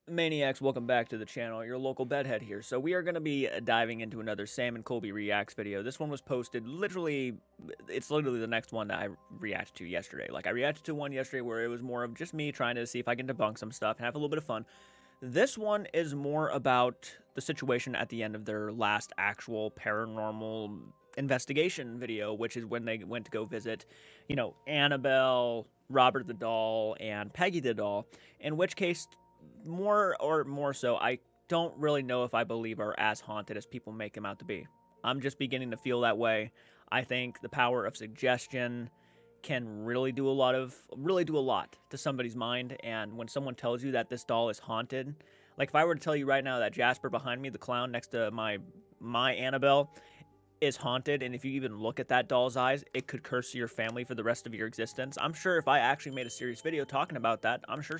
Maniacs, welcome back to the channel. Your local bedhead here. So we are going to be diving into another Sam and Colby reacts video. This one was posted it's literally the next one that I reacted to yesterday. Like, I reacted to one yesterday where it was more of just me trying to see if I can debunk some stuff and have a little bit of fun. This one is more about the situation at the end of their last actual paranormal investigation video, which is when they went to go visit, Annabelle, Robert the doll, and Peggy the doll, in which case, more so, I don't really know if I believe are as haunted as people make them out to be. I'm just beginning to feel that way. I think the power of suggestion can really do a lot to somebody's mind, and when someone tells you that this doll is haunted, like if I were to tell you right now that Jasper behind me, the clown next to my Annabelle, is haunted, and if you even look at that doll's eyes, it could curse your family for the rest of your existence. I'm sure if I actually made a serious video talking about that, I'm sure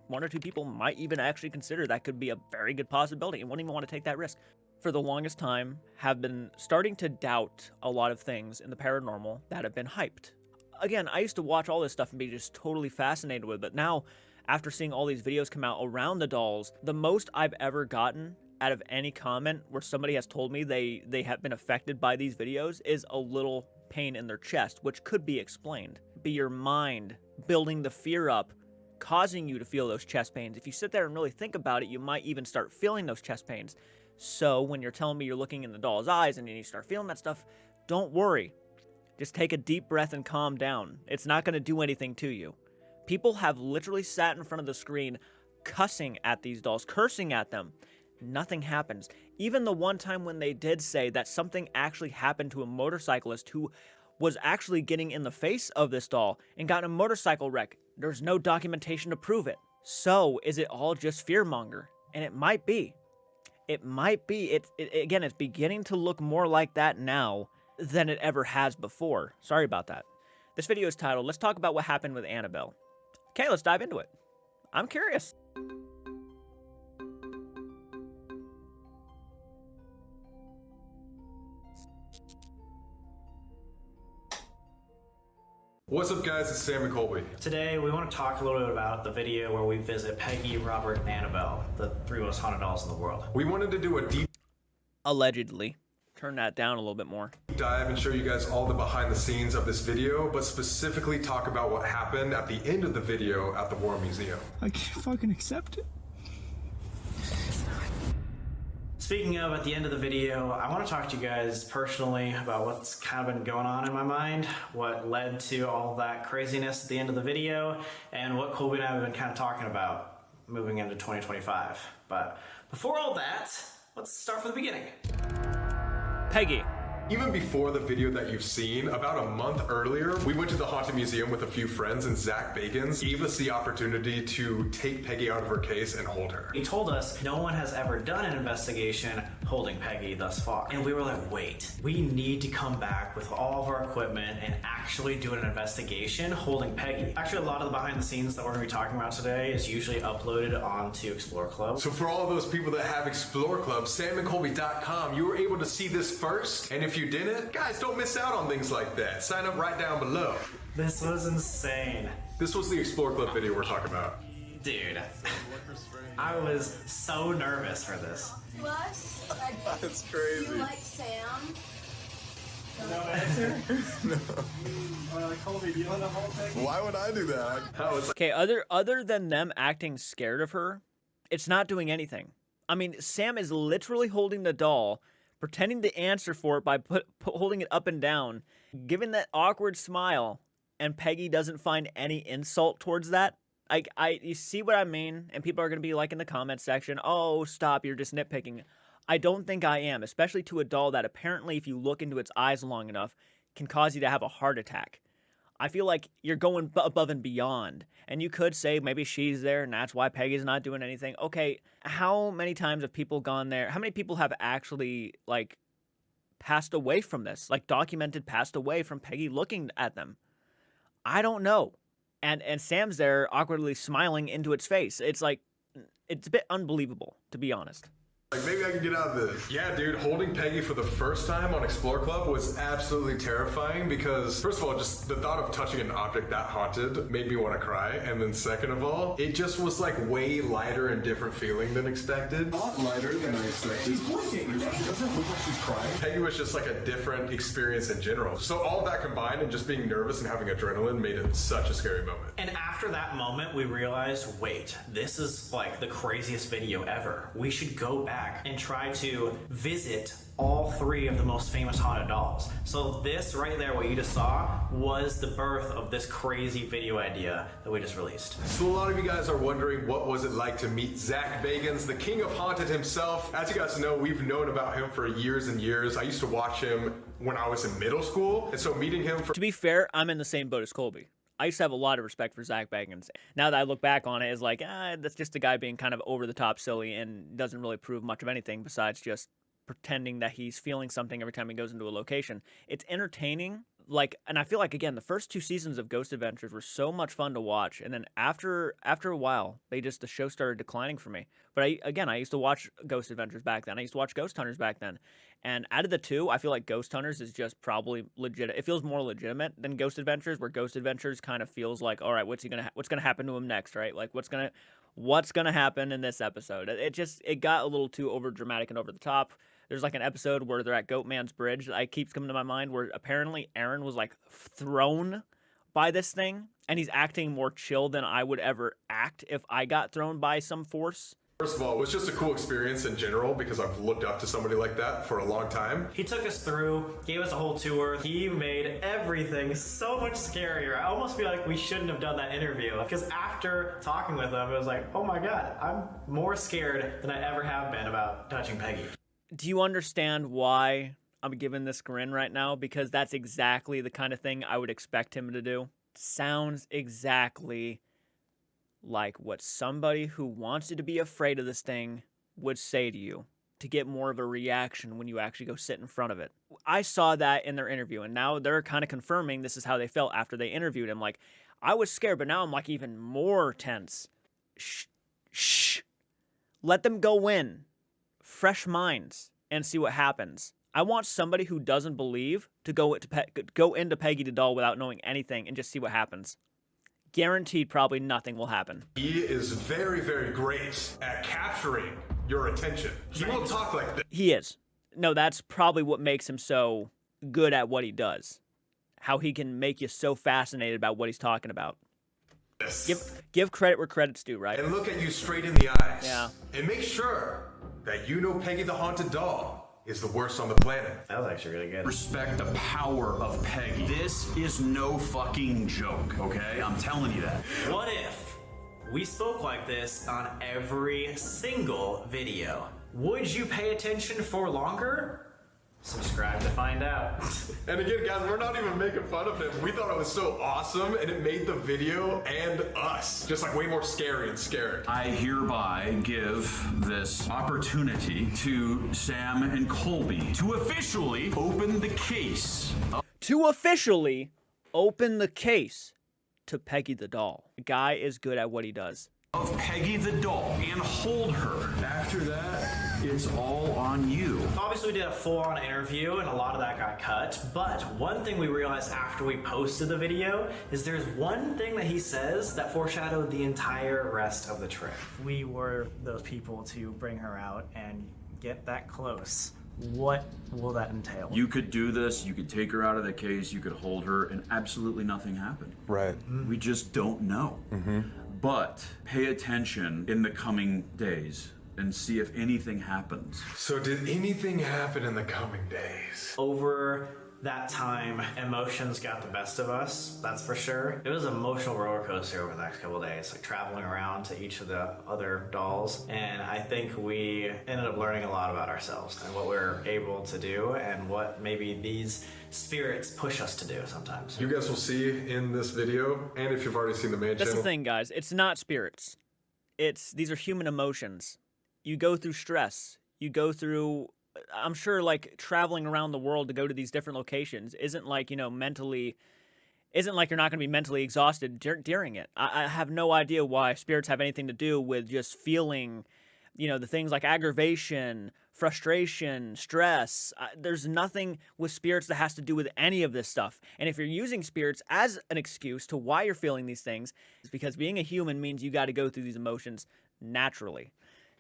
one or two people might even actually consider that could be a very good possibility and wouldn't even want to take that risk. For the longest time, have been starting to doubt a lot of things in the paranormal that have been hyped. Again, I used to watch all this stuff and be just totally fascinated with it, but now, after seeing all these videos come out around the dolls, the most I've ever gotten out of any comment where somebody has told me they have been affected by these videos is a little pain in their chest, which could be explained. Be your mind building the fear up, causing you to feel those chest pains. If you sit there and really think about it, you might even start feeling those chest pains. So when you're telling me you're looking in the doll's eyes and you start feeling that stuff, don't worry. Just take a deep breath and calm down. It's not going to do anything to you. People have literally sat in front of the screen cussing at these dolls, cursing at them. Nothing happens. Even the one time when they did say that something actually happened to a motorcyclist who was actually getting in the face of this doll and got in a motorcycle wreck, there's no documentation to prove it. So, is it all just fearmonger? And it might be. It might be. Again, it's beginning to look more like that now than it ever has before. Sorry about that. This video is titled, Let's Talk About What Happened with Annabelle. Okay, let's dive into it. I'm curious. What's up, guys? It's Sam and Colby. Today we want to talk a little bit about the video where we visit Peggy, Robert, and Annabelle, the three most haunted dolls in the world. We wanted to do a deep Allegedly. Turn that down a little bit more. dive and show you guys all the behind the scenes of this video, but specifically talk about what happened at the end of the video at the War Museum. I can't fucking accept it. Speaking of at the end of the video, I want to talk to you guys personally about what's kind of been going on in my mind, what led to all that craziness at the end of the video, and what Colby and I have been kind of talking about moving into 2025. But before all that, let's start from the beginning. Peggy. Even before the video that you've seen, about a month earlier, we went to the Haunted Museum with a few friends, and Zak Bagans gave us the opportunity to take Peggy out of her case and hold her. He told us no one has ever done an investigation holding Peggy thus far. And we were like, wait, we need to come back with all of our equipment and actually do an investigation holding Peggy. Actually, a lot of the behind the scenes that we're gonna be talking about today is usually uploaded onto Explore Club. So for all those people that have Explore Club, samandcolby.com, you were able to see this first, and if you didn't, guys, don't miss out on things like that. Sign up right down below. This was insane. This was the Explore Club video we're talking about. Dude, I was so nervous for this. Plus, That's crazy. you like Sam? No answer? No. Colby, do you want the whole thing? Why would I do that? Okay, other than them acting scared of her, it's not doing anything. I mean, Sam is literally holding the doll, pretending to answer for it by holding it up and down, giving that awkward smile, and Peggy doesn't find any insult towards that. You see what I mean? And people are going to be like in the comment section, oh, stop, you're just nitpicking. I don't think I am, especially to a doll that apparently, if you look into its eyes long enough, can cause you to have a heart attack. I feel like you're going above and beyond. And you could say maybe she's there and that's why Peggy's not doing anything. Okay, how many times have people gone there? How many people have actually, like, passed away from this? Like, documented passed away from Peggy looking at them? I don't know. And Sam's there awkwardly smiling into its face. It's like, it's a bit unbelievable, to be honest. Like, maybe I can get out of this. Yeah, dude, holding Peggy for the first time on Explore Club was absolutely terrifying because, first of all, just the thought of touching an object that haunted made me want to cry. And then second of all, it just was like way lighter and different feeling than expected. A lot lighter than I expected. She's blinking. She doesn't look like she's crying. Peggy was just like a different experience in general. So all of that combined and just being nervous and having adrenaline made it such a scary moment. And after that moment, we realized, wait, this is like the craziest video ever. We should go back and try to visit all 3 of the most famous haunted dolls. So this right there, what you just saw, was the birth of this crazy video idea that we just released. So a lot of you guys are wondering what was it like to meet Zak Bagans, the king of haunted himself. As you guys know, we've known about him for years and years. I used to watch him when I was in middle school, and so meeting him for— To be fair, I'm in the same boat as Colby. I used to have a lot of respect for Zak Bagans. Now that I look back on it, it's like, that's just a guy being kind of over-the-top silly and doesn't really prove much of anything besides just pretending that he's feeling something every time he goes into a location. It's entertaining, like, and I feel like, again, the first 2 seasons of Ghost Adventures were so much fun to watch, and then after a while, the show started declining for me. But I used to watch Ghost Adventures back then. I used to watch Ghost Hunters back then. And out of the 2, I feel like Ghost Hunters is just probably legit. It feels more legitimate than Ghost Adventures, where Ghost Adventures kind of feels like, all right, what's gonna happen to him next, right? Like, what's gonna happen in this episode? It got a little too over dramatic and over the top. There's like an episode where they're at Goatman's Bridge that keeps coming to my mind, where apparently Aaron was like thrown by this thing, and he's acting more chill than I would ever act if I got thrown by some force. First of all, it was just a cool experience in general because I've looked up to somebody like that for a long time. He took us through, gave us a whole tour. He made everything so much scarier. I almost feel like we shouldn't have done that interview, because after talking with him, it was like, oh my God, I'm more scared than I ever have been about touching Peggy. Do you understand why I'm giving this grin right now? Because that's exactly the kind of thing I would expect him to do. Sounds exactly like what somebody who wants you to be afraid of this thing would say to you, to get more of a reaction when you actually go sit in front of it. I saw that in their interview, and now they're kind of confirming this is how they felt after they interviewed him. Like, I was scared, but now I'm like even more tense. Shh. Let them go in. Fresh minds, and see what happens. I want somebody who doesn't believe to go into Peggy the doll without knowing anything and just see what happens. Guaranteed probably nothing will happen. He is very, very great at capturing your attention. He won't talk like this. He is. No, that's probably what makes him so good at what he does. How he can make you so fascinated about what he's talking about. Give credit where credit's due, right? And look at you straight in the eyes. Yeah. And make sure that you know Peggy the Haunted Doll is the worst on the planet. That was actually really good. Respect the power of Peggy. This is no fucking joke, okay? I'm telling you that. What if we spoke like this on every single video? Would you pay attention for longer? Subscribe to find out. And again, guys, we're not even making fun of him. We thought it was so awesome, and it made the video and us just like way more scary and scared. I hereby give this opportunity to Sam and Colby to officially open the case. To officially open the case to Peggy the doll. The guy is good at what he does. Of Peggy the doll and hold her. After that, it's all on you. Obviously, we did a full-on interview, and a lot of that got cut. But one thing we realized after we posted the video is there's one thing that he says that foreshadowed the entire rest of the trip. We were those people to bring her out and get that close. What will that entail? You could do this, you could take her out of the case, you could hold her, and absolutely nothing happened. Right. We just don't know. But pay attention in the coming days and see if anything happens. So did anything happen in the coming days? Over that time, emotions got the best of us, that's for sure. It was an emotional roller coaster over the next couple of days, like traveling around to each of the other dolls. And I think we ended up learning a lot about ourselves and what we're able to do and what maybe these spirits push us to do sometimes. You guys will see in this video, and if you've already seen the main That's channel. the thing, guys. It's not spirits. These are human emotions. You go through stress. You go through, I'm sure, like, traveling around the world to go to these different locations isn't like, isn't like you're not going to be mentally exhausted during it. I have no idea why spirits have anything to do with just feeling you know, the things like aggravation, frustration, stress. There's nothing with spirits that has to do with any of this stuff. And if you're using spirits as an excuse to why you're feeling these things, it's because being a human means you got to go through these emotions naturally.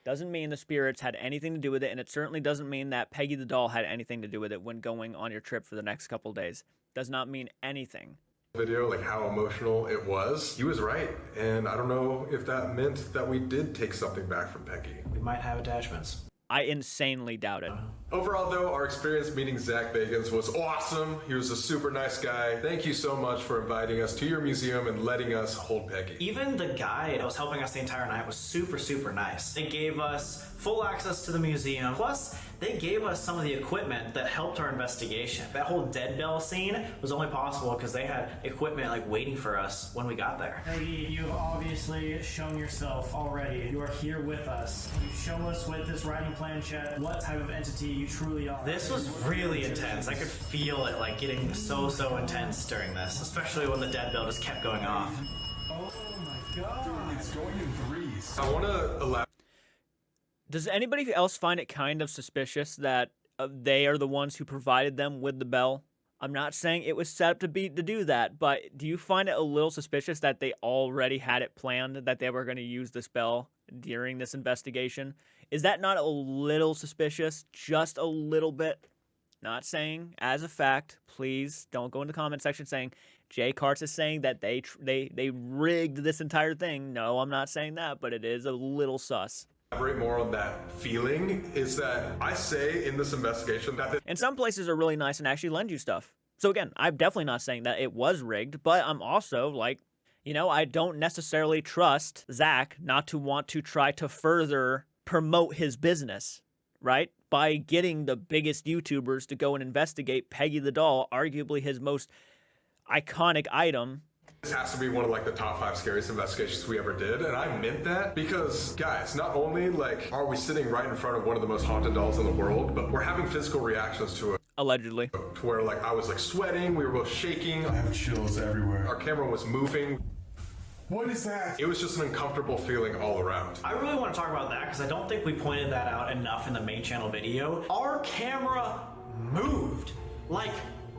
Doesn't mean the spirits had anything to do with it, and it certainly doesn't mean that Peggy the doll had anything to do with it when going on your trip for the next couple days. Does not mean anything. Video, like how emotional it was. He was right, and I don't know if that meant that we did take something back from Peggy. We might have attachments. I insanely doubt it. Overall, though, our experience meeting Zak Bagans was awesome. He was a super nice guy. Thank you so much for inviting us to your museum and letting us hold Peggy. Even the guy that was helping us the entire night was super, super nice. They gave us full access to the museum. Plus, they gave us some of the equipment that helped our investigation. That whole dead bell scene was only possible because they had equipment like waiting for us when we got there. Peggy, you've obviously shown yourself already. You are here with us. You show us with this writing planchette what type of entity you truly are. This was really intense. I could feel it like getting so intense during this, especially when the dead bell just kept going off. Oh my god. It's going in threes. I want to elaborate. Does anybody else find it kind of suspicious that they are the ones who provided them with the bell? I'm not saying it was set up to do that, but do you find it a little suspicious that they already had it planned that they were going to use this bell during this investigation? Is that not a little suspicious? Just a little bit? Not saying as a fact. Please don't go in the comment section saying Jay Karts is saying that they rigged this entire thing. No, I'm not saying that, but it is a little sus. Elaborate more on that feeling is that I say in this investigation that And some places are really nice and actually lend you stuff. So again, I'm definitely not saying that it was rigged, but I'm also like, you know, I don't necessarily trust Zak not to want to try to further promote his business, right? By getting the biggest YouTubers to go and investigate Peggy the doll, arguably his most iconic item. this has to be one of like the top 5 scariest investigations we ever did, and I meant that because, guys, not only like are we sitting right in front of one of the most haunted dolls in the world, but we're having physical reactions to it. Allegedly. To where like I was like sweating, we were both shaking, I have chills everywhere. our camera was moving. What is that? It was just an uncomfortable feeling all around. I really want to talk about that because I don't think we pointed that out enough in the main channel video. Our camera moved like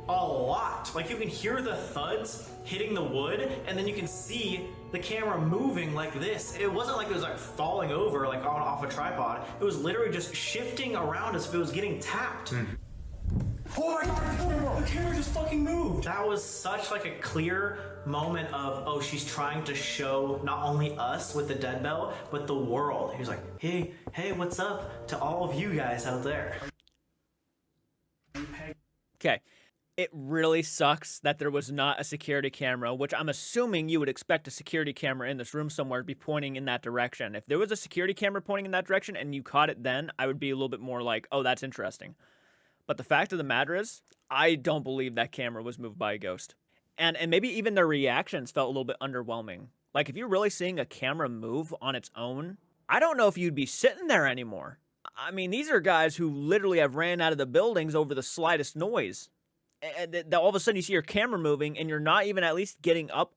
a lot. Like you can hear the thuds hitting the wood and then you can see the camera moving like this. It wasn't like it was like falling over like on off a tripod. It was literally just shifting around as if it was getting tapped. Oh my god, The camera just fucking moved. That was such like a clear moment of, oh, she's trying to show not only us with the dead bell, but the world. He was like, hey, what's up to all of you guys out there? Okay. It really sucks that there was not a security camera, which I'm assuming you would expect a security camera in this room somewhere to be pointing in that direction. If there was a security camera pointing in that direction and you caught it then, I would be a little bit more like, oh, that's interesting. But the fact of the matter is, I don't believe that camera was moved by a ghost. And maybe even their reactions felt a little bit underwhelming. Like, if you're really seeing a camera move on its own, I don't know if you'd be sitting there anymore. I mean, these are guys who literally have ran out of the buildings over the slightest noise. And all of a sudden you see your camera moving and you're not even at least getting up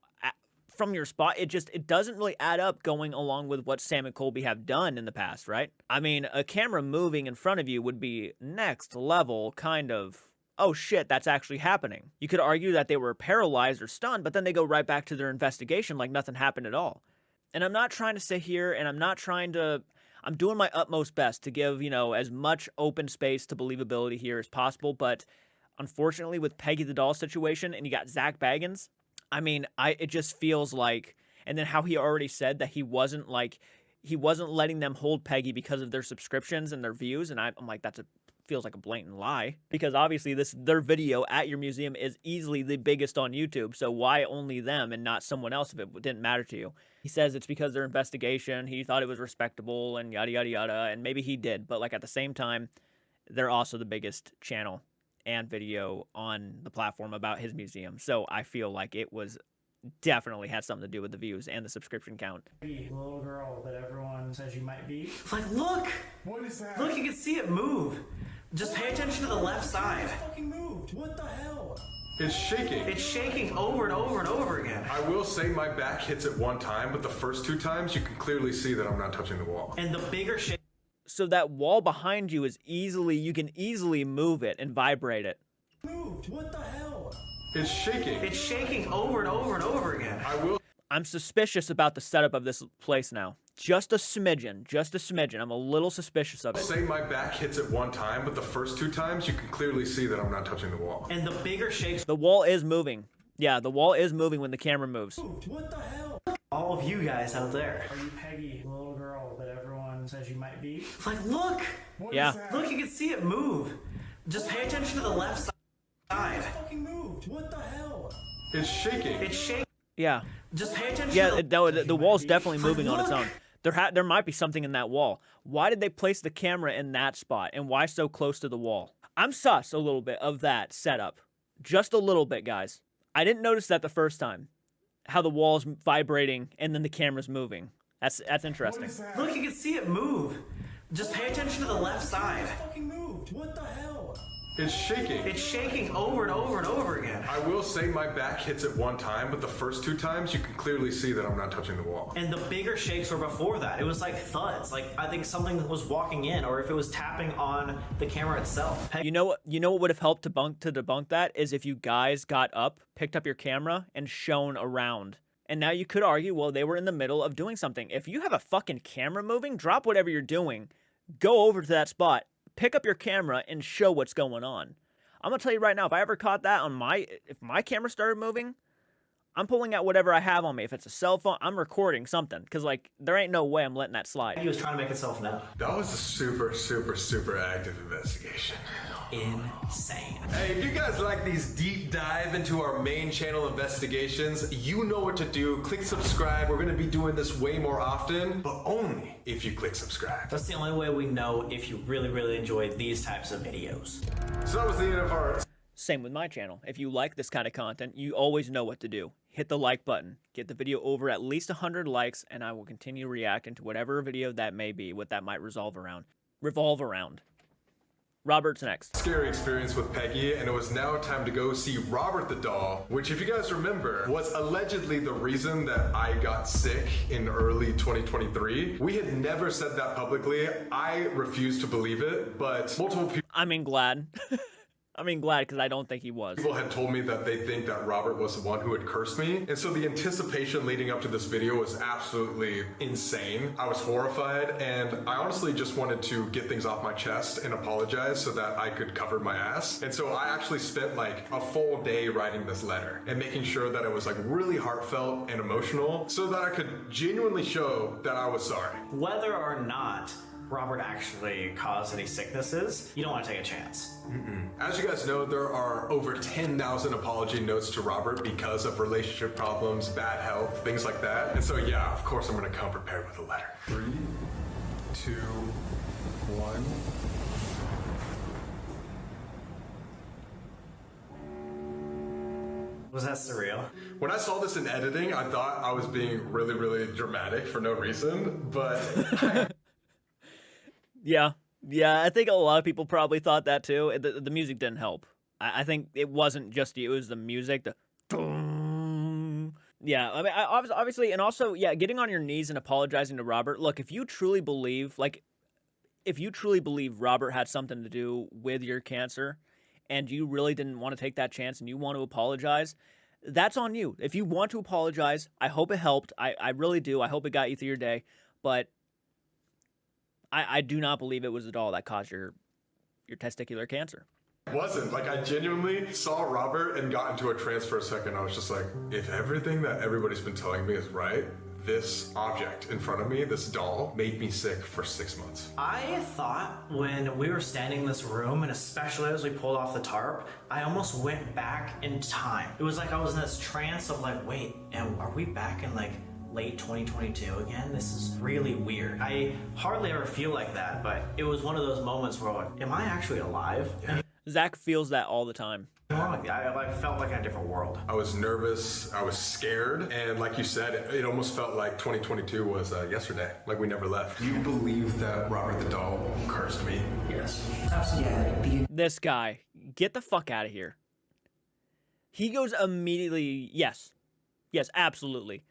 from your spot. It doesn't really add up going along with what Sam and Colby have done in the past, right? I mean, a camera moving in front of you would be next level kind of, oh shit, that's actually happening. You could argue that they were paralyzed or stunned, but then they go right back to their investigation like nothing happened at all. And I'm not trying to sit here and I'm doing my utmost best to give, you know, as much open space to believability here as possible, but unfortunately, with Peggy the doll situation, and you got Zak Bagans, I mean, it just feels like, and then how he already said that he wasn't letting them hold Peggy because of their subscriptions and their views, and I'm like, feels like a blatant lie, because obviously their video at your museum is easily the biggest on YouTube, so why only them and not someone else if it didn't matter to you? He says it's because their investigation, he thought it was respectable and yada yada yada, and maybe he did, but like at the same time, they're also the biggest channel and video on the platform about his museum. So I feel like it was definitely had something to do with the views and the subscription count. The little girl that everyone says you might be. Like, look! What is that? Look, you can see it move. Just pay attention to the left side. Fucking moved. What the hell? It's shaking. It's shaking over and over and over again. I will say my back hits it one time, but the first 2 times you can clearly see that I'm not touching the wall. And the bigger shake So that wall behind you is you can easily move it and vibrate it. Moved. What the hell? It's shaking. It's shaking over and over and over again. I'm suspicious about the setup of this place now. Just a smidgen. I'm a little suspicious of it. Say my back hits it one time, but the first 2 times you can clearly see that I'm not touching the wall. And the bigger shakes. The wall is moving. Yeah, the wall is moving when the camera moves. What the hell? All of you guys out there. Are you Peggy, the little girl that everyone says you might be? Like, look! Yeah. Look, you can see it move. Just pay attention to the left side. Fucking moved. What the hell? It's shaking. It's shaking. Yeah. Just pay attention Yeah, to the wall's definitely moving on its look. own. There might be something in that wall. Why did they place the camera in that spot, and why so close to the wall? I'm sus a little bit of that setup. Just a little bit, guys. I didn't notice that the first time. How the wall's vibrating and then the camera's moving. That's interesting. Look, you can see it move. Just pay attention to the left side. Fucking moved. What the hell? It's shaking. It's shaking over and over and over again. I will say my back hits it one time, but the first 2 times you can clearly see that I'm not touching the wall. And the bigger shakes were before that. It was like thuds. Like, I think something was walking in, or if it was tapping on the camera itself. You know what would have helped to debunk that is if you guys got up, picked up your camera, and shown around. And now you could argue, well, they were in the middle of doing something. If you have a fucking camera moving, drop whatever you're doing, go over to that spot, pick up your camera, and show what's going on. I'm gonna tell you right now, if I ever caught that on if my camera started moving, I'm pulling out whatever I have on me. If it's a cell phone, I'm recording something. Because, like, there ain't no way I'm letting that slide. He was trying to make himself known. That was a super, super, super active investigation. Insane. Hey, if you guys like these deep dive into our main channel investigations, you know what to do. Click subscribe. We're going to be doing this way more often, but only if you click subscribe. That's the only way we know if you really, really enjoy these types of videos. So that was the end of our... Same with my channel. If you like this kind of content, you always know what to do. Hit the like button. Get the video over at least 100 likes, and I will continue reacting to whatever video that may be, what that might revolve around. Robert's next. Scary experience with Peggy, and it was now time to go see Robert the doll, which, if you guys remember, was allegedly the reason that I got sick in early 2023. We had never said that publicly. I refuse to believe it, but multiple people glad. Glad because I don't think he was. People had told me that they think that Robert was the one who had cursed me. And so the anticipation leading up to this video was absolutely insane. I was horrified, and I honestly just wanted to get things off my chest and apologize so that I could cover my ass. And so I actually spent like a full day writing this letter and making sure that it was like really heartfelt and emotional so that I could genuinely show that I was sorry. Whether or not Robert actually caused any sicknesses, you don't want to take a chance. As you guys know, there are over 10,000 apology notes to Robert because of relationship problems, bad health, things like that. And so yeah, of course I'm gonna come prepared with a letter. 3, 2, 1. Was that surreal? When I saw this in editing, I thought I was being really, really dramatic for no reason, but Yeah, I think a lot of people probably thought that too. The music didn't help. I think it wasn't just you, it was the music, yeah, I mean, obviously, and also, yeah, getting on your knees and apologizing to Robert. Look, if you truly believe Robert had something to do with your cancer, and you really didn't want to take that chance and you want to apologize, that's on you. If you want to apologize, I hope it helped. I really do. I hope it got you through your day, but I do not believe it was the doll that caused your testicular cancer. it wasn't. Like, I genuinely saw Robert and got into a trance for a second. I was just like, if everything that everybody's been telling me is right, this object in front of me, this doll, made me sick for 6 months. I thought when we were standing in this room, and especially as we pulled off the tarp, I almost went back in time. It was like I was in this trance of like, wait, and are we back in like late 2022 again? This is really weird. I hardly ever feel like that, but it was one of those moments where like, am I actually alive? Yeah. Zach feels that all the time. I felt like in a different world. I was nervous, I was scared, and like you said, it almost felt like 2022 was yesterday, like we never left. You believe that Robert the doll cursed me? Yes. Absolutely. This guy, get the fuck out of here. He goes immediately, yes, absolutely.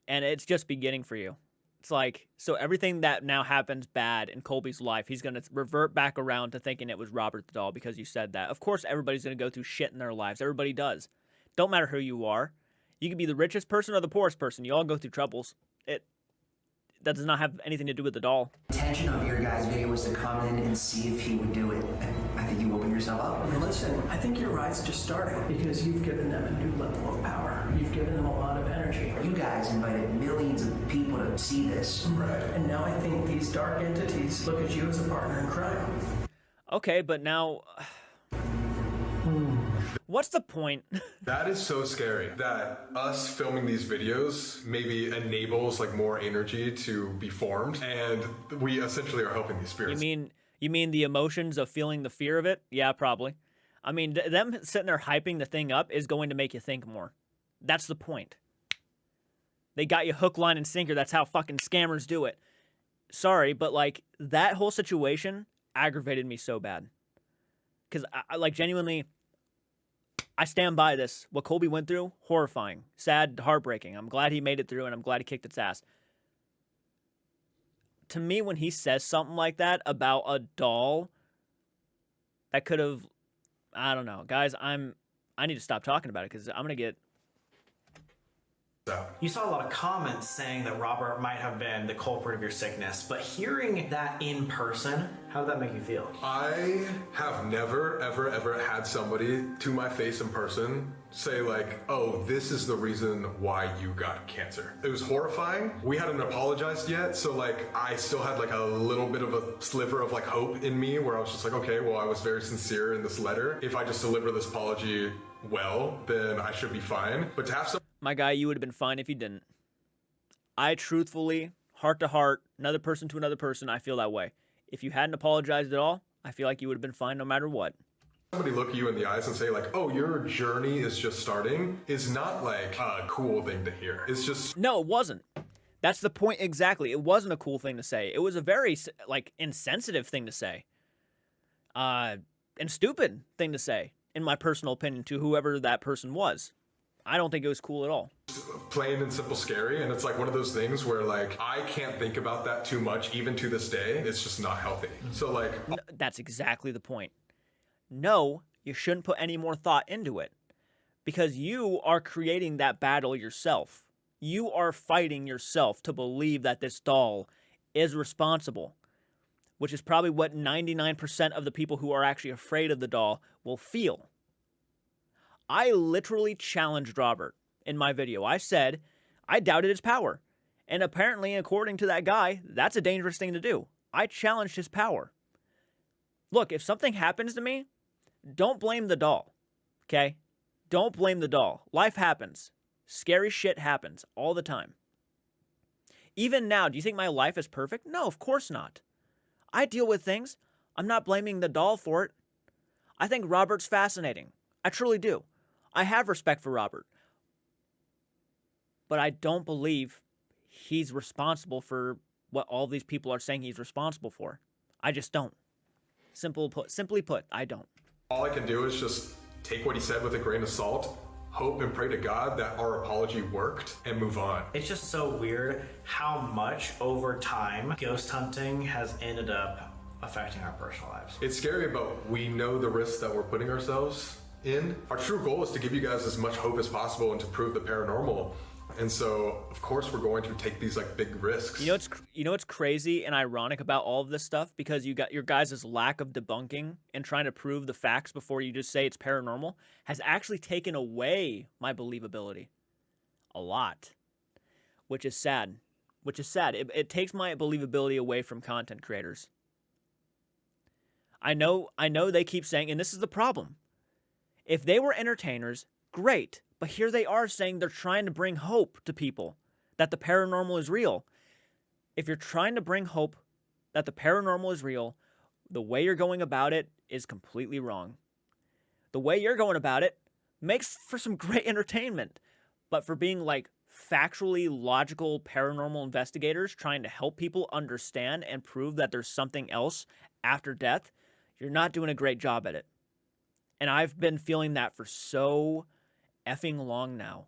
And it's just beginning for you. It's like, so everything that now happens bad in Colby's life, he's going to revert back around to thinking it was Robert the doll because you said that. Of course, everybody's going to go through shit in their lives. Everybody does. Don't matter who you are. You could be the richest person or the poorest person. You all go through troubles. That does not have anything to do with the doll. The intention of your guys' video was to come in and see if he would do it. And I think you opened yourself up. Now listen, I think your ride's just starting because you've given them a new level of power. You've given them a lot of energy. You guys invited millions of people to see this. Right. And now I think these dark entities look at you as a partner in crime. Okay, but now... What's the point? That is so scary that us filming these videos maybe enables like more energy to be formed, and we essentially are helping these spirits. You mean the emotions of feeling the fear of it? Yeah, probably. I mean, them sitting there hyping the thing up is going to make you think more. That's the point. They got you hook, line, and sinker. That's how fucking scammers do it. Sorry, but like that whole situation aggravated me so bad. Because I like genuinely... I stand by this. What Colby went through, horrifying, sad, heartbreaking. I'm glad he made it through, and I'm glad he kicked its ass. To me, when he says something like that about a doll that could have... I don't know. Guys, I need to stop talking about it, because I'm going to get... You saw a lot of comments saying that Robert might have been the culprit of your sickness, but hearing that in person, how did that make you feel? I have never, ever, ever had somebody to my face in person say like, oh, this is the reason why you got cancer. It was horrifying. We hadn't apologized yet, so like I still had like a little bit of a sliver of like hope in me where I was just like, okay, well, I was very sincere in this letter. If I just deliver this apology well, then I should be fine. But to have some... My guy, you would have been fine if you didn't. I truthfully, heart to heart, another person to another person, I feel that way. If you hadn't apologized at all, I feel like you would have been fine no matter what. Somebody look you in the eyes and say like, oh, your journey is just starting is not like a cool thing to hear. It's just... No, it wasn't. That's the point exactly. It wasn't a cool thing to say. It was a very, like, insensitive thing to say. And stupid thing to say, in my personal opinion, to whoever that person was. I don't think it was cool at all. Plain and simple scary, and it's like one of those things where like I can't think about that too much even to this day. It's just not healthy. So like... No, that's exactly the point. No, you shouldn't put any more thought into it because you are creating that battle yourself. You are fighting yourself to believe that this doll is responsible, which is probably what 99% of the people who are actually afraid of the doll will feel. I literally challenged Robert in my video. I said I doubted his power. And apparently, according to that guy, that's a dangerous thing to do. I challenged his power. Look, if something happens to me, don't blame the doll, okay? Don't blame the doll. Life happens. Scary shit happens all the time. Even now, do you think my life is perfect? No, of course not. I deal with things. I'm not blaming the doll for it. I think Robert's fascinating. I truly do. I have respect for Robert. But I don't believe he's responsible for what all these people are saying he's responsible for. I just don't. Simply put, I don't. All I can do is just take what he said with a grain of salt, hope and pray to God that our apology worked, and move on. It's just so weird how much over time ghost hunting has ended up affecting our personal lives. It's scary, but we know the risks that we're putting ourselves in. Our true goal is to give you guys as much hope as possible and to prove the paranormal. And so, of course, we're going to take these like big risks. You know what's crazy and ironic about all of this stuff? Because you got your guys' lack of debunking and trying to prove the facts before you just say it's paranormal has actually taken away my believability a lot, which is sad. It takes my believability away from content creators. I know they keep saying, and this is the problem. If they were entertainers, great. But here they are saying they're trying to bring hope to people that the paranormal is real. If you're trying to bring hope that the paranormal is real, the way you're going about it is completely wrong. The way you're going about it makes for some great entertainment. But for being like factually logical paranormal investigators trying to help people understand and prove that there's something else after death, you're not doing a great job at it. And I've been feeling that for so effing long now.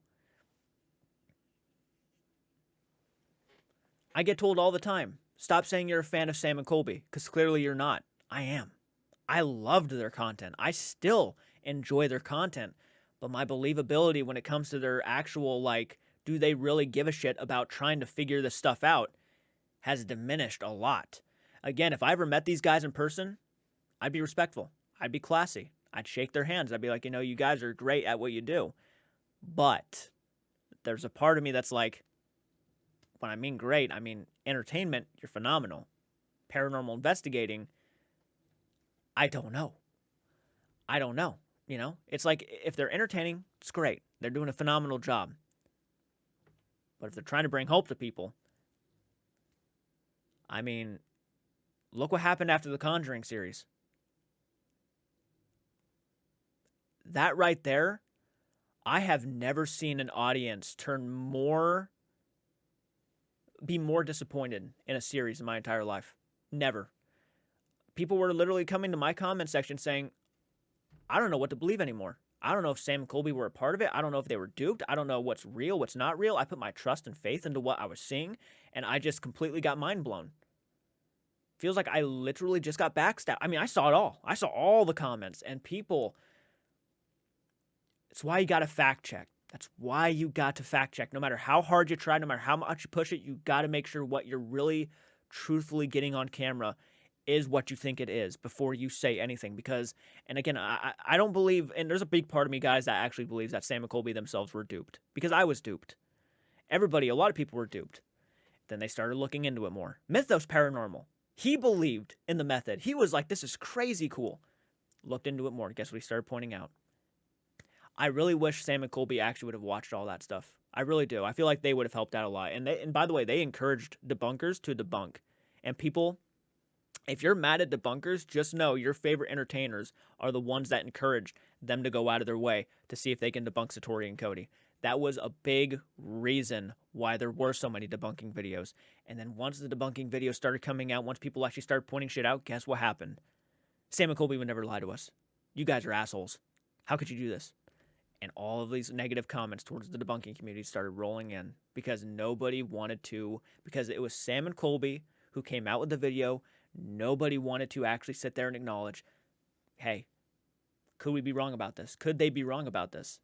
I get told all the time, stop saying you're a fan of Sam and Colby, because clearly you're not. I am. I loved their content. I still enjoy their content. But my believability when it comes to their actual, like, do they really give a shit about trying to figure this stuff out has diminished a lot. Again, if I ever met these guys in person, I'd be respectful. I'd be classy. I'd shake their hands. I'd be like, you guys are great at what you do. But there's a part of me that's like, when I mean great, I mean entertainment, you're phenomenal. Paranormal investigating, I don't know. It's like, if they're entertaining, it's great. They're doing a phenomenal job. But if they're trying to bring hope to people, I mean, look what happened after the Conjuring series. That right there, I have never seen an audience be more disappointed in a series in my entire life. Never. People were literally coming to my comment section saying, I don't know what to believe anymore. I don't know if Sam and Colby were a part of it. I don't know if they were duped. I don't know what's real, what's not real. I put my trust and faith into what I was seeing, and I just completely got mind blown. Feels like I literally just got backstabbed. I mean, I saw it all. I saw all the comments, and people... It's why you got to fact check. That's why you got to fact check. No matter how hard you try, no matter how much you push it, you got to make sure what you're really truthfully getting on camera is what you think it is before you say anything. Because, and again, I don't believe, and there's a big part of me, guys, that actually believes that Sam and Colby themselves were duped. Because I was duped. A lot of people were duped. Then they started looking into it more. Mythos Paranormal. He believed in the method. He was like, this is crazy cool. Looked into it more. Guess what he started pointing out? I really wish Sam and Colby actually would have watched all that stuff. I really do. I feel like they would have helped out a lot. And by the way, they encouraged debunkers to debunk. And people, if you're mad at debunkers, just know your favorite entertainers are the ones that encouraged them to go out of their way to see if they can debunk Satori and Cody. That was a big reason why there were so many debunking videos. And then once the debunking videos started coming out, once people actually started pointing shit out, guess what happened? Sam and Colby would never lie to us. You guys are assholes. How could you do this? And all of these negative comments towards the debunking community started rolling in because nobody wanted to, because it was Sam and Colby who came out with the video. Nobody wanted to actually sit there and acknowledge, hey, could we be wrong about this? Could they be wrong about this?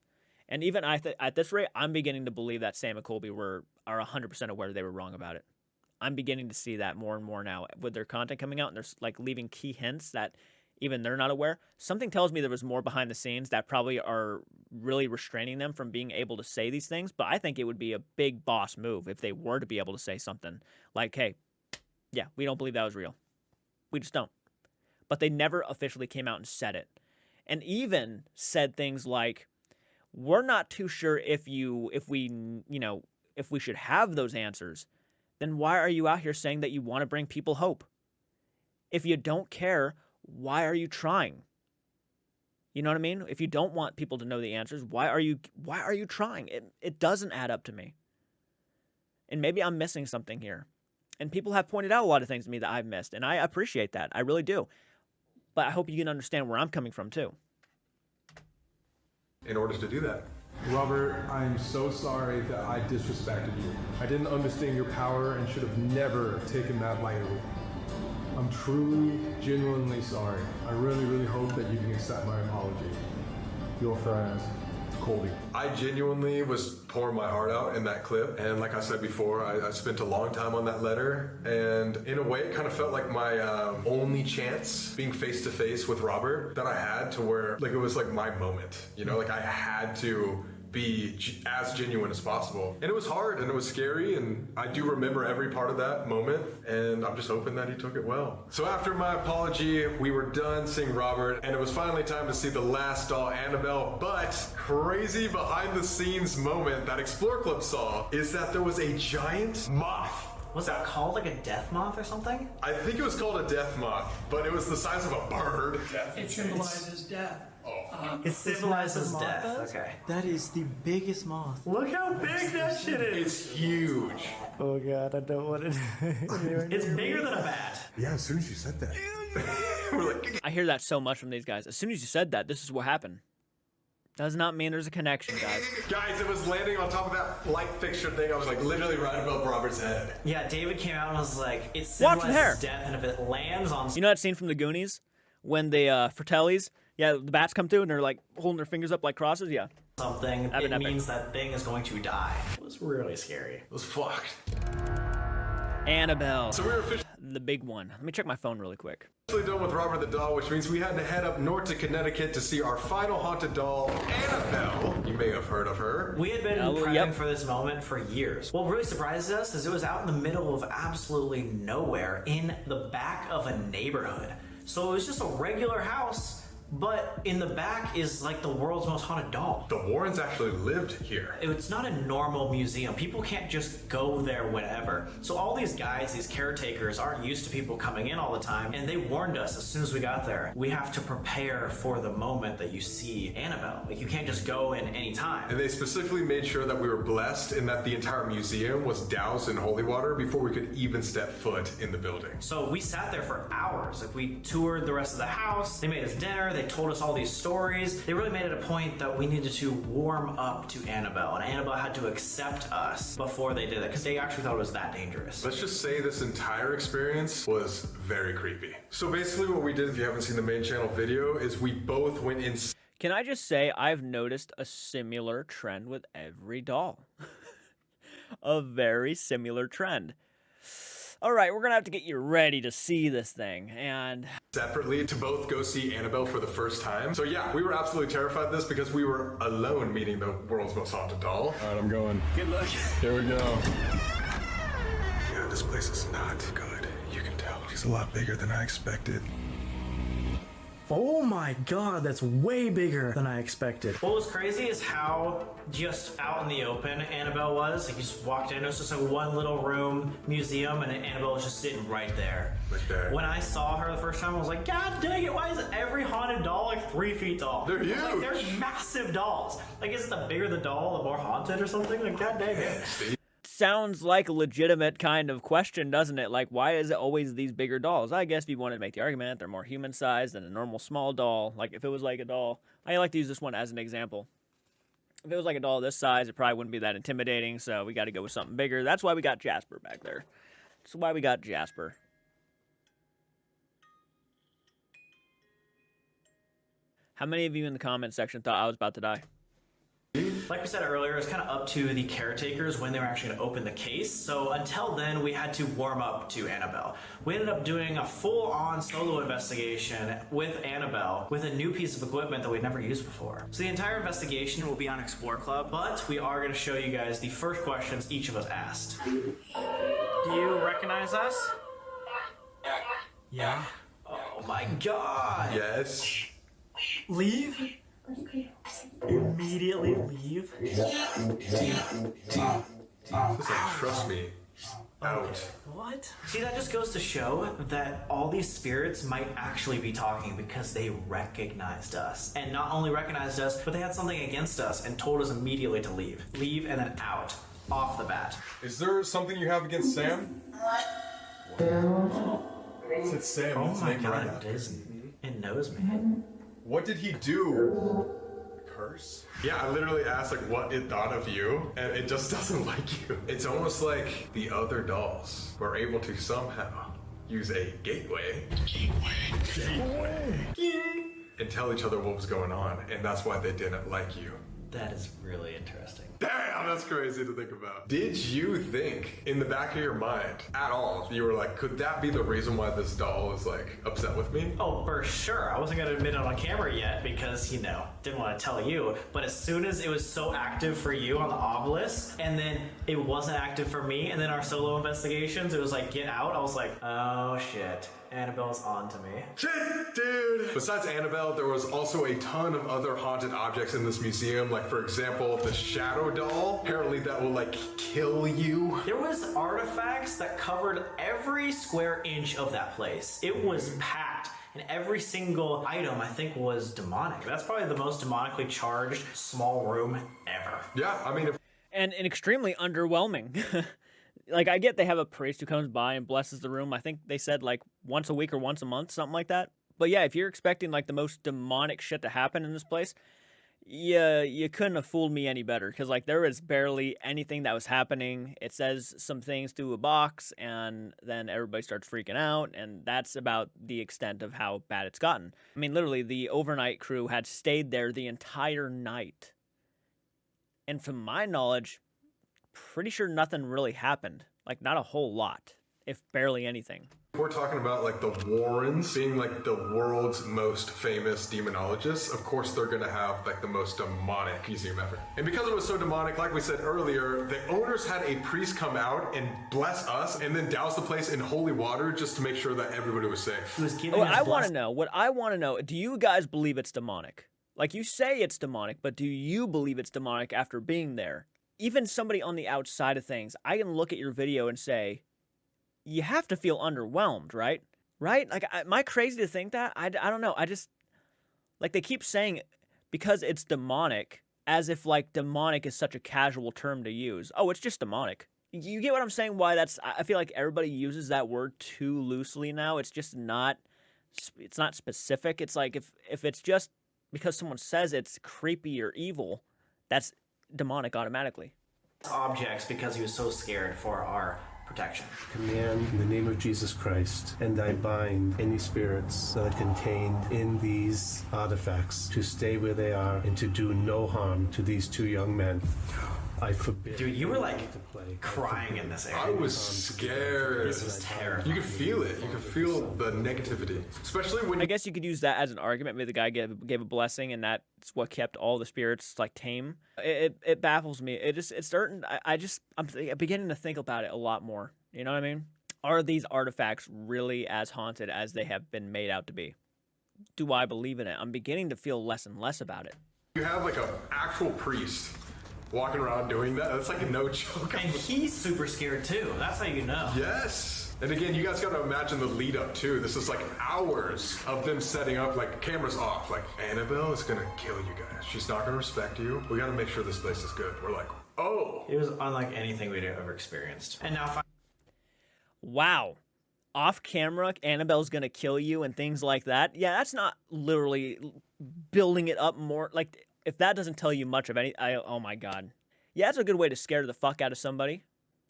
And even at this rate, I'm beginning to believe that Sam and Colby are 100% aware they were wrong about it. I'm beginning to see that more and more now with their content coming out, and they're like leaving key hints that even they're not aware. Something tells me there was more behind the scenes that probably are really restraining them from being able to say these things. But I think it would be a big boss move if they were to be able to say something like, hey, yeah, we don't believe that was real. We just don't. But they never officially came out and said it. And even said things like, we're not too sure if we should have those answers. Then why are you out here saying that you want to bring people hope? If you don't care, why are you trying? You know what I mean? If you don't want people to know the answers, why are you trying? It doesn't add up to me. And maybe I'm missing something here. And people have pointed out a lot of things to me that I've missed, and I appreciate that. I really do. But I hope you can understand where I'm coming from too. In order to do that. Robert, I'm so sorry that I disrespected you. I didn't understand your power and should have never taken that lightly. I'm truly, genuinely sorry. I really, really hope that you can accept my apology. Your friend, Colby. I genuinely was pouring my heart out in that clip, and like I said before, I spent a long time on that letter, and in a way it kind of felt like my only chance being face to face with Robert that I had, to where like it was like my moment, like I had to be as genuine as possible. And it was hard and it was scary, and I do remember every part of that moment, and I'm just hoping that he took it well. So after my apology, we were done seeing Robert, and it was finally time to see the last doll, Annabelle. But crazy behind the scenes moment that Explore Club saw is that there was a giant moth. Was that called like a death moth or something? I think it was called a death moth, but it was the size of a bird. It symbolizes death. It symbolizes death. Okay. That is the biggest moth. Look how big that shit is. It's huge. Oh god, I don't want it. It's bigger than a bat. Yeah, as soon as you said that. We're like, I hear that so much from these guys. As soon as you said that, this is what happened. Does not mean there's a connection, guys. Guys, it was landing on top of that light fixture thing. I was like literally right above Robert's head. Yeah, David came out and was like, it Watch the hair. symbolizes death, and if it lands on... You know that scene from the Goonies when the Fratellis, the bats come through and they're like holding their fingers up like crosses? Yeah. something, That'd it been epic. means that thing is going to die. It was really scary. It was fucked. Annabelle. So we were officially The big one. Let me check my phone really quick. done with Robert the doll, which means we had to head up north to Connecticut to see our final haunted doll, Annabelle. You may have heard of her. We had been Oh, prepping yep. for this moment for years. What really surprised us is it was out in the middle of absolutely nowhere in the back of a neighborhood. So it was just a regular house, but in the back is like the world's most haunted doll. The Warrens actually lived here. It's not a normal museum. People can't just go there whenever. So all these guys, these caretakers, aren't used to people coming in all the time, and they warned us as soon as we got there, we have to prepare for the moment that you see Annabelle. Like, you can't just go in any time. And they specifically made sure that we were blessed and that the entire museum was doused in holy water before we could even step foot in the building. So we sat there for hours. Like, we toured the rest of the house. They made us dinner. They told us all these stories. They really made it a point that we needed to warm up to Annabelle, and Annabelle had to accept us before they did it, because they actually thought it was that dangerous. Let's just say this entire experience was very creepy. So basically what we did, if you haven't seen the main channel video, is we both went in. Can I just say I've noticed a similar trend with every doll? A very similar trend. All right, we're going to have to get you ready to see this thing, and... separately to both go see Annabelle for the first time. So yeah, we were absolutely terrified of this because we were alone meeting the world's most haunted doll. All right, I'm going. Good luck. Here we go. Yeah, this place is not good. You can tell. She's a lot bigger than I expected. Oh my god, that's way bigger than I expected. What was crazy is how just out in the open Annabelle was. Like, you just walked in, it was just a one little room museum, and Annabelle was just sitting right there. Right there. When I saw her the first time, I was like, God dang it, why is every haunted doll like 3 feet tall? They're I was like, huge. they're massive dolls. Like, is the bigger the doll, the more haunted or something? Like, god dang it. Sounds like a legitimate kind of question, doesn't it? Like, why is it always these bigger dolls? I guess if you wanted to make the argument, they're more human-sized than a normal small doll. Like, if it was like a doll... I like to use this one as an example. If it was like a doll this size, it probably wouldn't be that intimidating, so we got to go with something bigger. That's why we got Jasper back there. That's why we got Jasper. How many of you in the comment section thought I was about to die? Like we said earlier, it's kind of up to the caretakers when they were actually going to open the case. So until then, we had to warm up to Annabelle. We ended up doing a full-on solo investigation with Annabelle with a new piece of equipment that we'd never used before. So the entire investigation will be on Explore Club, but we are going to show you guys the first questions each of us asked. Do you recognize us? Yeah. Oh my god. Yes. Leave? Immediately leave? Listen, trust me. Out. What? See, that just goes to show that all these spirits might actually be talking because they recognized us. And not only recognized us, but they had something against us and told us immediately to leave. Leave and then out. Off the bat. Is there something you have against Sam? It's Sam. Oh It's my named god, right it is. It knows me. What did he do? Curse? Yeah, I literally asked like what it thought of you, and it just doesn't like you. It's almost like the other dolls were able to somehow use a gateway. And tell each other what was going on, and that's why they didn't like you. That is really interesting. Damn, that's crazy to think about. Did you think in the back of your mind at all, you were like, could that be the reason why this doll is like upset with me? Oh, for sure. I wasn't going to admit it on camera yet because, you know, didn't want to tell you. But as soon as it was so active for you on the obelisk, and then it wasn't active for me, and then our solo investigations, it was like, get out. I was like, oh shit. Annabelle's on to me. Shit, dude! Besides Annabelle, there was also a ton of other haunted objects in this museum. Like, for example, the shadow doll. Apparently that will, like, kill you. There was artifacts that covered every square inch of that place. It was packed. And every single item, I think, was demonic. That's probably the most demonically charged small room ever. Yeah, I mean... And extremely underwhelming. Like, I get they have a priest who comes by and blesses the room. I think they said, like, once a week or once a month, something like that. But yeah, if you're expecting, like, the most demonic shit to happen in this place, you couldn't have fooled me any better, because like there was barely anything that was happening. It says some things through a box, and then everybody starts freaking out, and that's about the extent of how bad it's gotten. I mean, literally, the overnight crew had stayed there the entire night, and from my knowledge, pretty sure nothing really happened. Like, not a whole lot, if barely anything. We're talking about like the Warrens being like the world's most famous demonologists. Of course, they're gonna have like the most demonic museum ever. And because it was so demonic, like we said earlier, the owners had a priest come out and bless us and then douse the place in holy water just to make sure that everybody was safe. He was giving What us I want to know, do you guys believe it's demonic? Like, you say it's demonic, but do you believe it's demonic after being there? Even somebody on the outside of things, I can look at your video and say, you have to feel underwhelmed, right? Right? Like, am I crazy to think that? I don't know. I just, like, they keep saying because it's demonic, as if, like, demonic is such a casual term to use. Oh, it's just demonic. You get what I'm saying? Why that's, I feel like everybody uses that word too loosely now. It's just not, it's not specific. It's like, if it's just because someone says it's creepy or evil, that's demonic automatically. Objects because he was so scared for our protection. Command in the name of Jesus Christ, and I bind any spirits that are contained in these artifacts to stay where they are and to do no harm to these two young men. I forbid. Dude, you were like crying in this area. I was scared. This was terrifying. You could feel it. You could feel the negativity, especially when. I guess you could use that as an argument. Maybe the guy gave a blessing, and that's what kept all the spirits like tame. It baffles me. It's starting. I'm beginning to think about it a lot more. You know what I mean? Are these artifacts really as haunted as they have been made out to be? Do I believe in it? I'm beginning to feel less and less about it. You have like an actual priest walking around doing that. That's like a no joke. And he's super scared too. That's how you know. Yes. And again, you guys got to imagine the lead up too. This is like hours of them setting up, like cameras off. Like, Annabelle is gonna kill you guys. She's not gonna respect you. We got to make sure this place is good. We're like, oh. It was unlike anything we'd ever experienced. And now, wow. Off camera, Annabelle's gonna kill you and things like that. Yeah, that's not literally building it up more. Like, if that doesn't tell you much of any, oh my god. Yeah, that's a good way to scare the fuck out of somebody.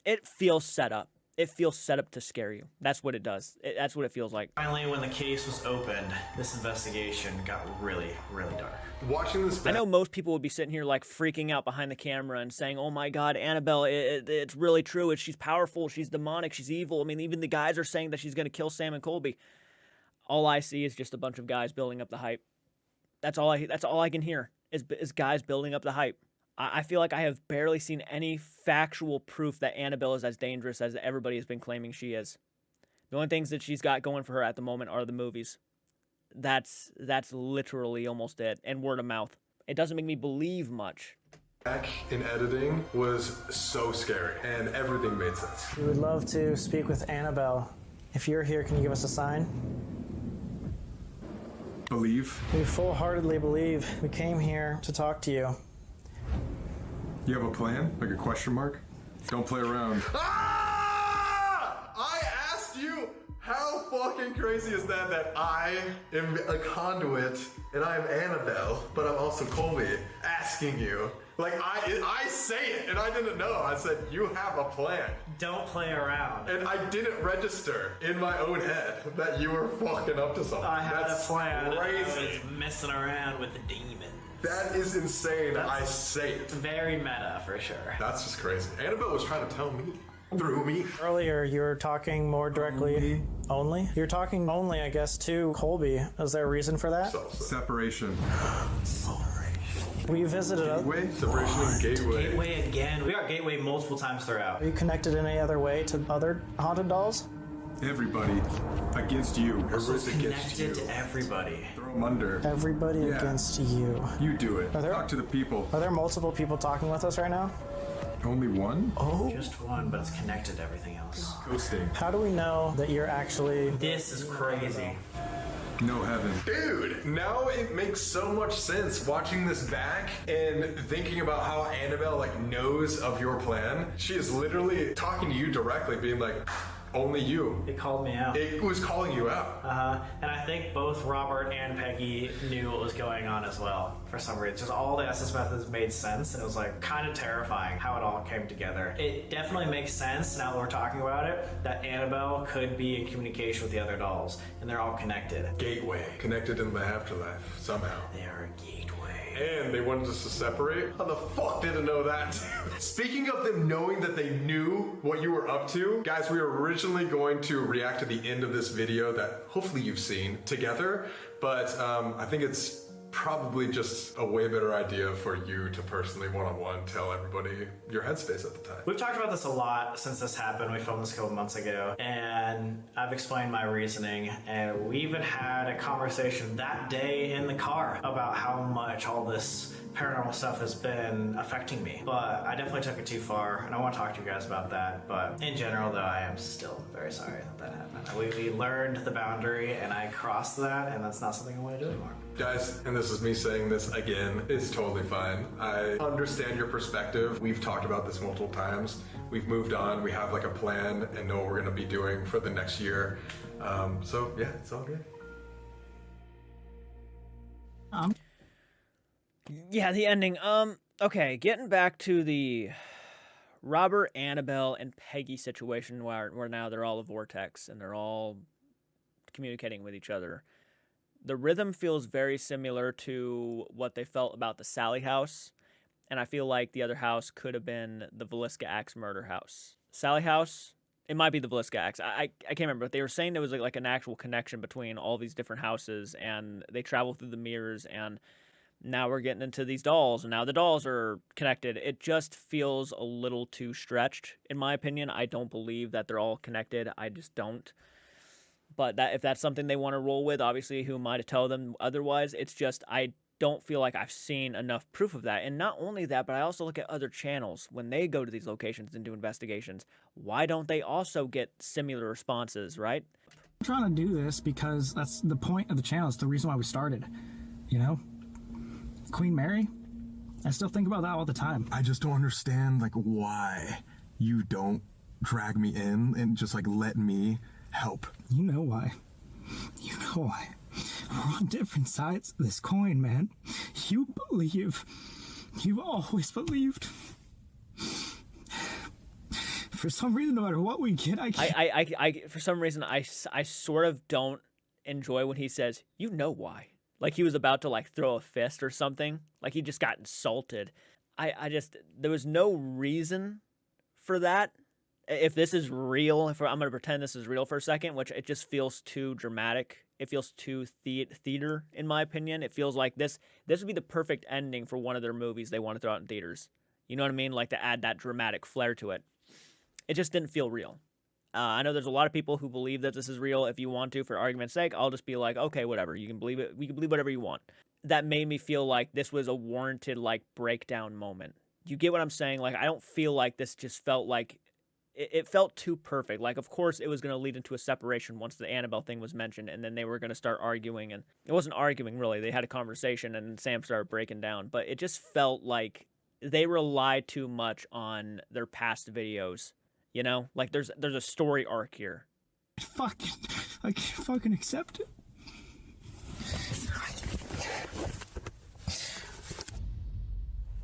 It feels set up. It feels set up to scare you. That's what it does. That's what it feels like. Finally, when the case was opened, this investigation got really, really dark. Watching this, I know most people would be sitting here like freaking out behind the camera and saying, "Oh my God, Annabelle, it's really true. She's powerful. She's demonic. She's evil." I mean, even the guys are saying that she's going to kill Sam and Colby. All I see is just a bunch of guys building up the hype. That's all I can hear is guys building up the hype. I feel like I have barely seen any factual proof that Annabelle is as dangerous as everybody has been claiming she is. The only things that she's got going for her at the moment are the movies. That's literally almost it, and word of mouth. It doesn't make me believe much. Back in editing was so scary, and everything made sense. We would love to speak with Annabelle. If you're here, can you give us a sign? Believe. We full-heartedly believe. We came here to talk to you. You have a plan? Like a question mark? Don't play around. Ah! I asked you, how fucking crazy is that I am a conduit and I am Annabelle, but I'm also Colby, asking you. Like, I say it and I didn't know. I said, you have a plan. Don't play around. And I didn't register in my own head that you were fucking up to something. I had That's a plan. crazy. I was messing around with the demons. That is insane. I say it. Very meta, for sure. That's just crazy. Annabelle was trying to tell me. Through me. Earlier, you were talking more directly. Only? You're talking only, I guess, to Colby. Is there a reason for that? Separation. We visited a Gateway? Separation and gateway. Gateway again. We got Gateway multiple times throughout. Are you connected in any other way to other haunted dolls? Everybody against you. Everybody's against you. Connected to everybody. Throw them under. Everybody Yeah. against you. You do it. Are there- Talk to the people. Are there multiple people talking with us right now? Only one? Oh. Just one, but it's connected to everything else. Ghosting. How do we know that you're actually... This is crazy. No heaven. Dude, now it makes so much sense watching this back and thinking about how Annabelle like knows of your plan. She is literally talking to you directly, being like, Only you. It called me out. It was calling you out. And I think both Robert and Peggy knew what was going on as well, for some reason. Just all the SS methods made sense, and it was like kind of terrifying how it all came together. It definitely makes sense, now that we're talking about it, that Annabelle could be in communication with the other dolls, and they're all connected. Gateway. Connected in the afterlife, somehow. They are a gateway. And they wanted us to separate? How the fuck didn't know that? Speaking of them knowing that they knew what you were up to, guys, we were originally going to react to the end of this video that hopefully you've seen together, but I think it's probably just a way better idea for you to personally one-on-one tell everybody your headspace at the time. We've talked about this a lot since this happened. We filmed this a couple months ago, and I've explained my reasoning, and we even had a conversation that day in the car about how much all this paranormal stuff has been affecting me. But I definitely took it too far, and I want to talk to you guys about that. But in general, though, I am still very sorry that happened. We learned the boundary, and I crossed that, and that's not something I want to do anymore. Guys, and this is me saying this again, it's totally fine. I understand your perspective. We've talked about this multiple times. We've moved on. We have like a plan and know what we're going to be doing for the next year. So yeah, it's all good. Yeah, the ending. Okay, getting back to the Robert, Annabelle, and Peggy situation where now they're all a vortex and they're all communicating with each other. The rhythm feels very similar to what they felt about the Sally house, and I feel like the other house could have been the Villisca Axe murder house. Sally house, it might be the Villisca Axe. I can't remember, but they were saying there was like an actual connection between all these different houses, and they travel through the mirrors, and now we're getting into these dolls, and now the dolls are connected. It just feels a little too stretched, in my opinion. I don't believe that they're all connected. I just don't. But if that's something they want to roll with, obviously, who am I to tell them otherwise? It's just, I don't feel like I've seen enough proof of that. And not only that, but I also look at other channels. When they go to these locations and do investigations, why don't they also get similar responses, right? I'm trying to do this because that's the point of the channel. It's the reason why we started, you know? Queen Mary, I still think about that all the time. I just don't understand, like, why you don't drag me in and just, like, let me help. You know why. You know why. We're on different sides of this coin, man. You believe. You've always believed. For some reason, no matter what we get, I for some reason, I sort of don't enjoy when he says, you know why. Like he was about to like throw a fist or something. Like he just got insulted. I just, there was no reason for that. If this is real, I'm going to pretend this is real for a second, which it just feels too dramatic. It feels too theater, in my opinion. It feels like this would be the perfect ending for one of their movies they want to throw out in theaters. You know what I mean? Like to add that dramatic flair to it. It just didn't feel real. I know there's a lot of people who believe that this is real. If you want to, for argument's sake, I'll just be like, okay, whatever. You can believe it. We can believe whatever you want. That made me feel like this was a warranted, like, breakdown moment. You get what I'm saying? Like, I don't feel like this just felt like... It felt too perfect. Like, of course, it was going to lead into a separation once the Annabelle thing was mentioned, and then they were going to start arguing. And it wasn't arguing, really. They had a conversation, and Sam started breaking down. But it just felt like they relied too much on their past videos. You know? Like, there's a story arc here. I can't fucking accept it.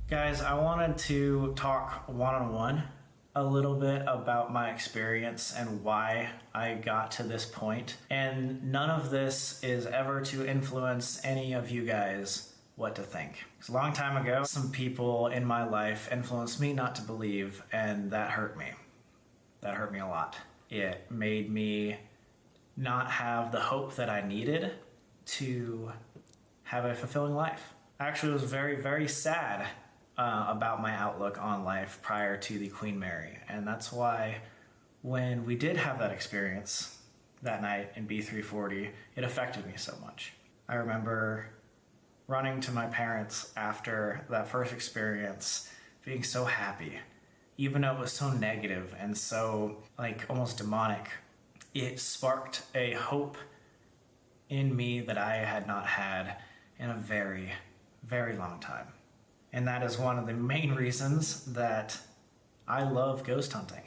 Guys, I wanted to talk one-on-one a little bit about my experience and why I got to this point. And none of this is ever to influence any of you guys what to think. Because a long time ago, some people in my life influenced me not to believe, and that hurt me. That hurt me a lot. It made me not have the hope that I needed to have a fulfilling life. Actually, it was very, very sad about my outlook on life prior to the Queen Mary. And that's why when we did have that experience that night in B340, it affected me so much. I remember running to my parents after that first experience, being so happy, even though it was so negative and so like almost demonic. It sparked a hope in me that I had not had in a very, very long time. And that is one of the main reasons that I love ghost hunting.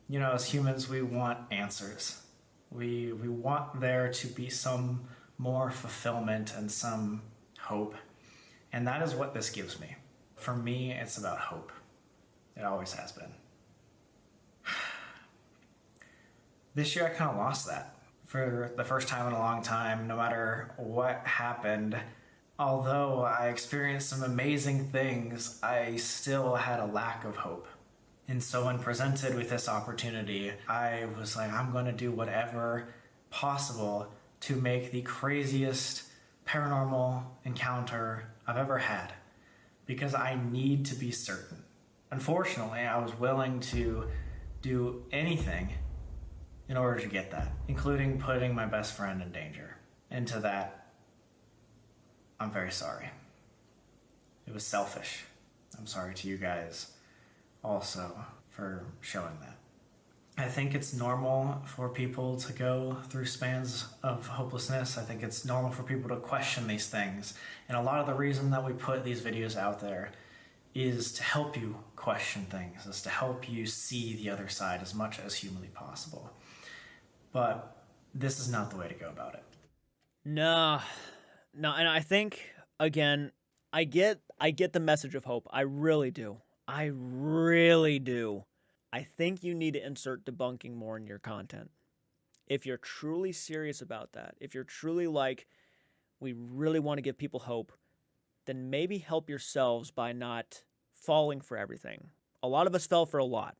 You know, as humans, we want answers. We want there to be some more fulfillment and some hope. And that is what this gives me. For me, it's about hope. It always has been. This year, I kind of lost that. For the first time in a long time, no matter what happened, although I experienced some amazing things, I still had a lack of hope. And so when presented with this opportunity, I was like, I'm going to do whatever possible to make the craziest paranormal encounter I've ever had, because I need to be certain. Unfortunately, I was willing to do anything in order to get that, including putting my best friend in danger. And to that, I'm very sorry. It was selfish. I'm sorry to you guys also for showing that. I think it's normal for people to go through spans of hopelessness. I think it's normal for people to question these things. And a lot of the reason that we put these videos out there is to help you question things, is to help you see the other side as much as humanly possible. But this is not the way to go about it. No, and I think, again, I get the message of hope. I really do. I really do. I think you need to insert debunking more in your content. If you're truly serious about that, if you're truly like, we really want to give people hope, then maybe help yourselves by not falling for everything. A lot of us fell for a lot,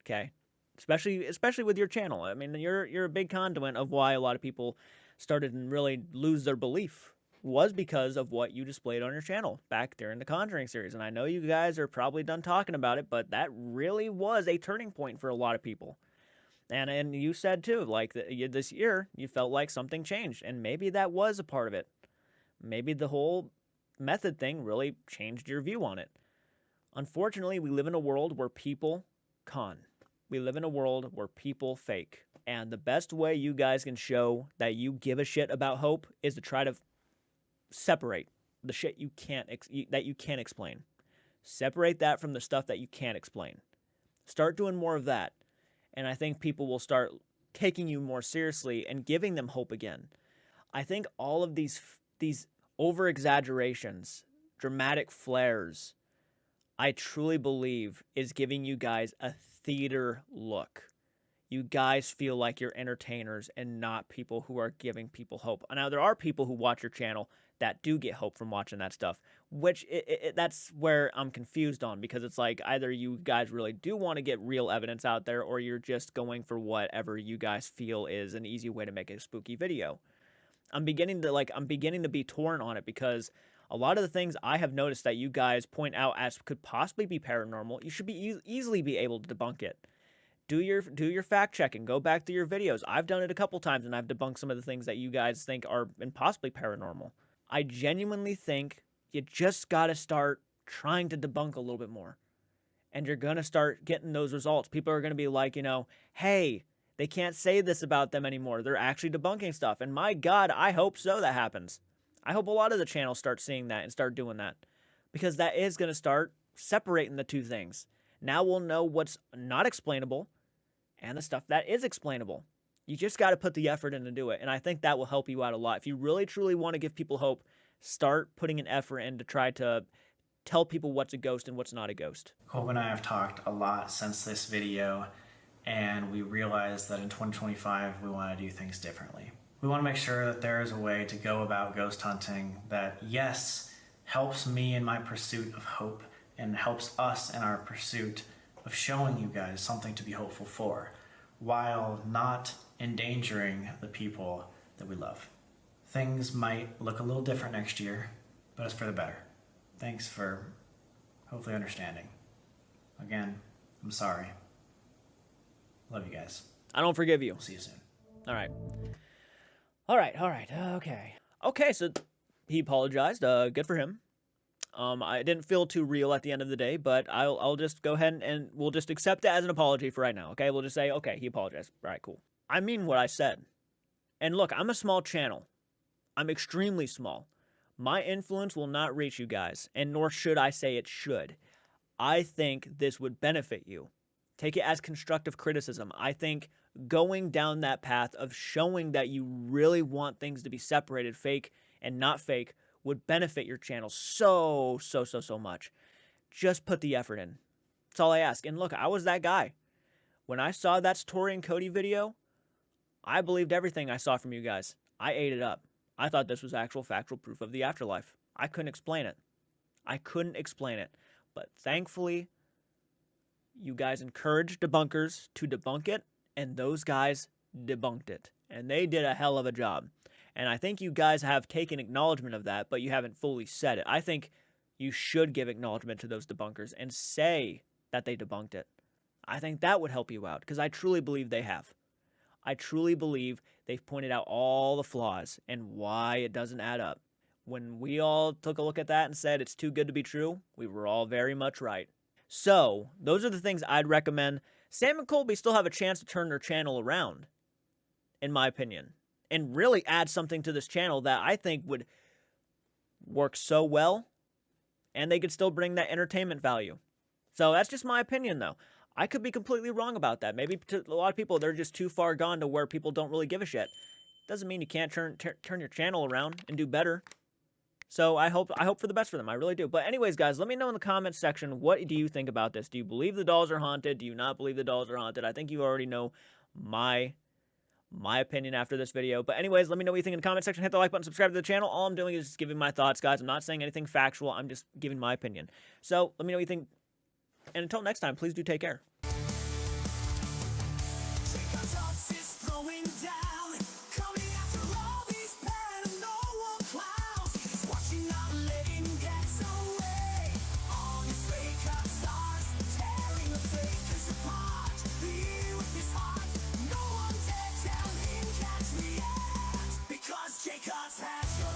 okay? Especially with your channel. I mean, you're a big conduit of why a lot of people started and really lose their belief, was because of what you displayed on your channel back during the Conjuring series. And I know you guys are probably done talking about it, but that really was a turning point for a lot of people. And you said too, like this year, you felt like something changed, and maybe that was a part of it. Maybe the whole method thing really changed your view on it. Unfortunately, we live in a world where people con. We live in a world where people fake. And the best way you guys can show that you give a shit about hope is to try to separate the shit you can't explain. Separate that from the stuff that you can't explain. Start doing more of that. And I think people will start taking you more seriously and giving them hope again. I think all of these over-exaggerations, dramatic flares, I truly believe is giving you guys a theater look. You guys feel like you're entertainers and not people who are giving people hope. Now, there are people who watch your channel that do get hope from watching that stuff, which that's where I'm confused on, because it's like either you guys really do want to get real evidence out there, or you're just going for whatever you guys feel is an easy way to make a spooky video. I'm beginning to be torn on it, because a lot of the things I have noticed that you guys point out as could possibly be paranormal, you should be easily be able to debunk it. Do your fact checking. Go back to your videos. I've done it a couple times, and I've debunked some of the things that you guys think are possibly paranormal. I genuinely think you just got to start trying to debunk a little bit more. And you're going to start getting those results. People are going to be like, hey, they can't say this about them anymore. They're actually debunking stuff. And my God, I hope so that happens. I hope a lot of the channels start seeing that and start doing that. Because that is going to start separating the two things. Now we'll know what's not explainable and the stuff that is explainable. You just got to put the effort in to do it. And I think that will help you out a lot. If you really, truly want to give people hope, start putting an effort in to try to tell people what's a ghost and what's not a ghost. Colby and I have talked a lot since this video, and we realized that in 2025, we want to do things differently. We want to make sure that there is a way to go about ghost hunting that, yes, helps me in my pursuit of hope and helps us in our pursuit of showing you guys something to be hopeful for, while not endangering the people that we love. Things might look a little different next year, but it's for the better. Thanks for hopefully understanding. Again, I'm sorry. Love you guys. I don't forgive you. We'll see you soon. All right. Okay, so he apologized. Good for him. I didn't feel too real at the end of the day, but I'll just go ahead and we'll just accept it as an apology for right now, okay? We'll just say, okay, he apologized. All right, cool. I mean what I said. And look, I'm a small channel. I'm extremely small. My influence will not reach you guys, and nor should I say it should. I think this would benefit you. Take it as constructive criticism. I think going down that path of showing that you really want things to be separated, fake and not fake, would benefit your channel so much. Just put the effort in. That's all I ask. And look, I was that guy. When I saw that Tori and Cody video, I believed everything I saw from you guys. I ate it up. I thought this was actual factual proof of the afterlife. I couldn't explain it. But thankfully, you guys encouraged debunkers to debunk it, and those guys debunked it. And they did a hell of a job. And I think you guys have taken acknowledgement of that, but you haven't fully said it. I think you should give acknowledgement to those debunkers and say that they debunked it. I think that would help you out, because I truly believe they have. I truly believe they've pointed out all the flaws and why it doesn't add up. When we all took a look at that and said it's too good to be true, we were all very much right. So, those are the things I'd recommend. Sam and Colby still have a chance to turn their channel around, in my opinion, and really add something to this channel that I think would work so well, and they could still bring that entertainment value. So that's just my opinion, though. I could be completely wrong about that. Maybe to a lot of people, they're just too far gone to where people don't really give a shit. Doesn't mean you can't turn your channel around and do better. So I hope for the best for them. I really do. But anyways, guys, let me know in the comments section, what do you think about this? Do you believe the dolls are haunted? Do you not believe the dolls are haunted? I think you already know my opinion after this video. But anyways, let me know what you think in the comment section. Hit the like button, subscribe to the channel. All I'm doing is just giving my thoughts, guys. I'm not saying anything factual. I'm just giving my opinion. So let me know what you think. And until next time, please do take care. Jacob's has